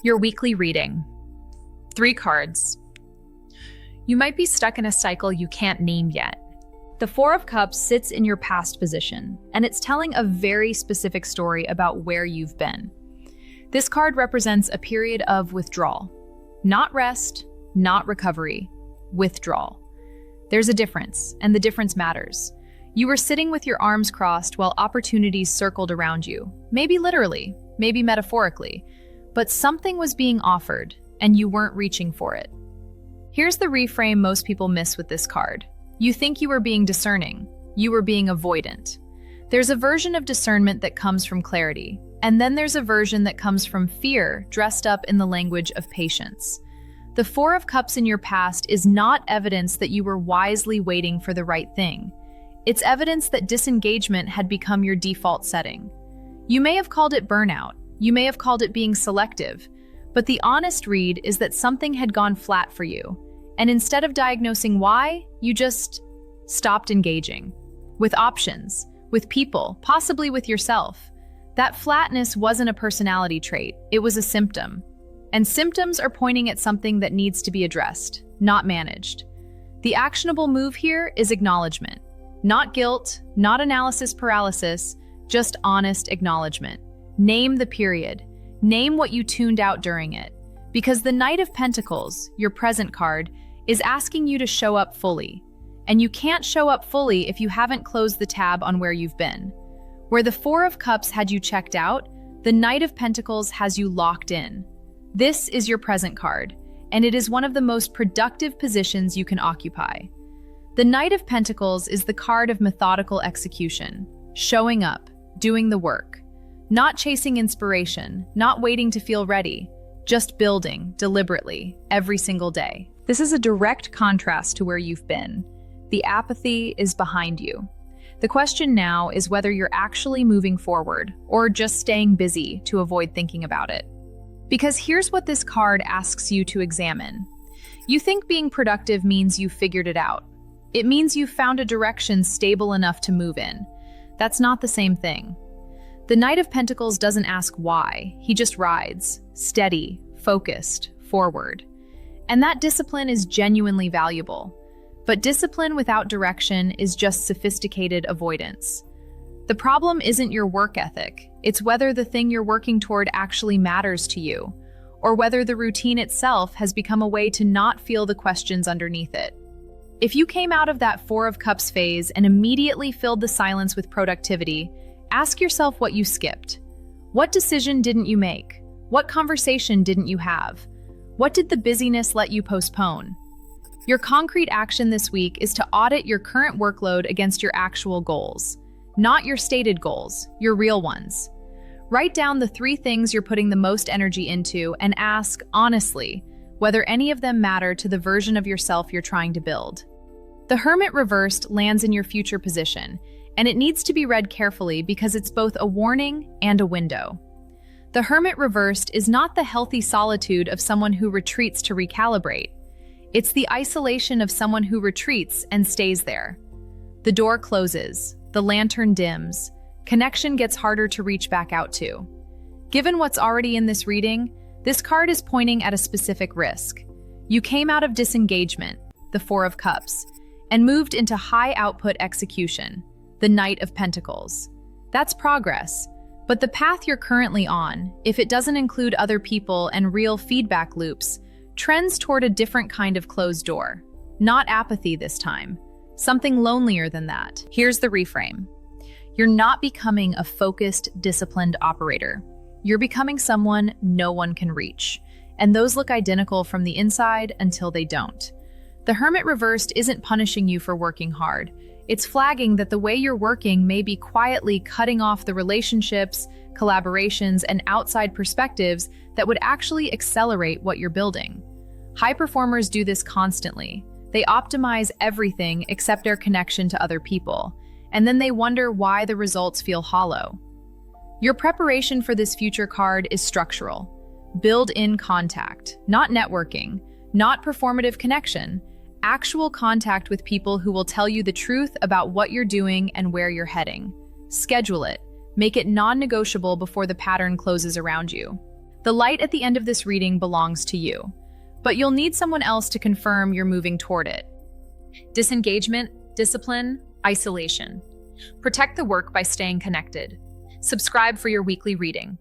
Your weekly reading. 3 cards. You might be stuck in a cycle you can't name yet. The Four of Cups sits in your past position, and it's telling a very specific story about where you've been. This card represents a period of withdrawal. Not rest, not recovery, withdrawal. There's a difference, and the difference matters. You were sitting with your arms crossed while opportunities circled around you, maybe literally, maybe metaphorically, but something was being offered, and you weren't reaching for it. Here's the reframe most people miss with this card. You think you were being discerning. You were being avoidant. There's a version of discernment that comes from clarity, and then there's a version that comes from fear dressed up in the language of patience. The Four of Cups in your past is not evidence that you were wisely waiting for the right thing. It's evidence that disengagement had become your default setting. You may have called it burnout. You may have called it being selective, but the honest read is that something had gone flat for you, and instead of diagnosing why, you just stopped engaging. With options, with people, possibly with yourself. That flatness wasn't a personality trait, it was a symptom. And symptoms are pointing at something that needs to be addressed, not managed. The actionable move here is acknowledgement. Not guilt, not analysis paralysis, just honest acknowledgement. Name the period. Name what you tuned out during it. Because the Knight of Pentacles, your present card, is asking you to show up fully. And you can't show up fully if you haven't closed the tab on where you've been. Where the Four of Cups had you checked out, the Knight of Pentacles has you locked in. This is your present card, and it is one of the most productive positions you can occupy. The Knight of Pentacles is the card of methodical execution, showing up, doing the work. Not chasing inspiration, not waiting to feel ready, just building, deliberately, every single day. This is a direct contrast to where you've been. The apathy is behind you. The question now is whether you're actually moving forward, or just staying busy to avoid thinking about it. Because here's what this card asks you to examine. You think being productive means you've figured it out. It means you've found a direction stable enough to move in. That's not the same thing. The Knight of Pentacles doesn't ask why, he just rides, steady, focused, forward. And that discipline is genuinely valuable. But discipline without direction is just sophisticated avoidance. The problem isn't your work ethic, it's whether the thing you're working toward actually matters to you, or whether the routine itself has become a way to not feel the questions underneath it. If you came out of that Four of Cups phase and immediately filled the silence with productivity, ask yourself what you skipped. What decision didn't you make? What conversation didn't you have? What did the busyness let you postpone? Your concrete action this week is to audit your current workload against your actual goals. Not your stated goals, your real ones. Write down the 3 things you're putting the most energy into and ask, honestly, whether any of them matter to the version of yourself you're trying to build. The Hermit reversed lands in your future position, and it needs to be read carefully because it's both a warning and a window. The Hermit reversed is not the healthy solitude of someone who retreats to recalibrate. It's the isolation of someone who retreats and stays there. The door closes, the lantern dims, connection gets harder to reach back out to. Given what's already in this reading, this card is pointing at a specific risk. You came out of disengagement, the Four of Cups, and moved into high-output execution, the Knight of Pentacles. That's progress, but the path you're currently on, if it doesn't include other people and real feedback loops, trends toward a different kind of closed door. Not apathy this time, something lonelier than that. Here's the reframe. You're not becoming a focused, disciplined operator. You're becoming someone no one can reach, and those look identical from the inside until they don't. The Hermit reversed isn't punishing you for working hard. It's flagging that the way you're working may be quietly cutting off the relationships, collaborations, and outside perspectives that would actually accelerate what you're building. High performers do this constantly. They optimize everything except their connection to other people, and then they wonder why the results feel hollow. Your preparation for this future card is structural. Build in contact, not networking, not performative connection, actual contact with people who will tell you the truth about what you're doing and where you're heading. Schedule it. Make it non-negotiable before the pattern closes around you. The light at the end of this reading belongs to you, but you'll need someone else to confirm you're moving toward it. Disengagement, discipline, isolation. Protect the work by staying connected. Subscribe for your weekly reading.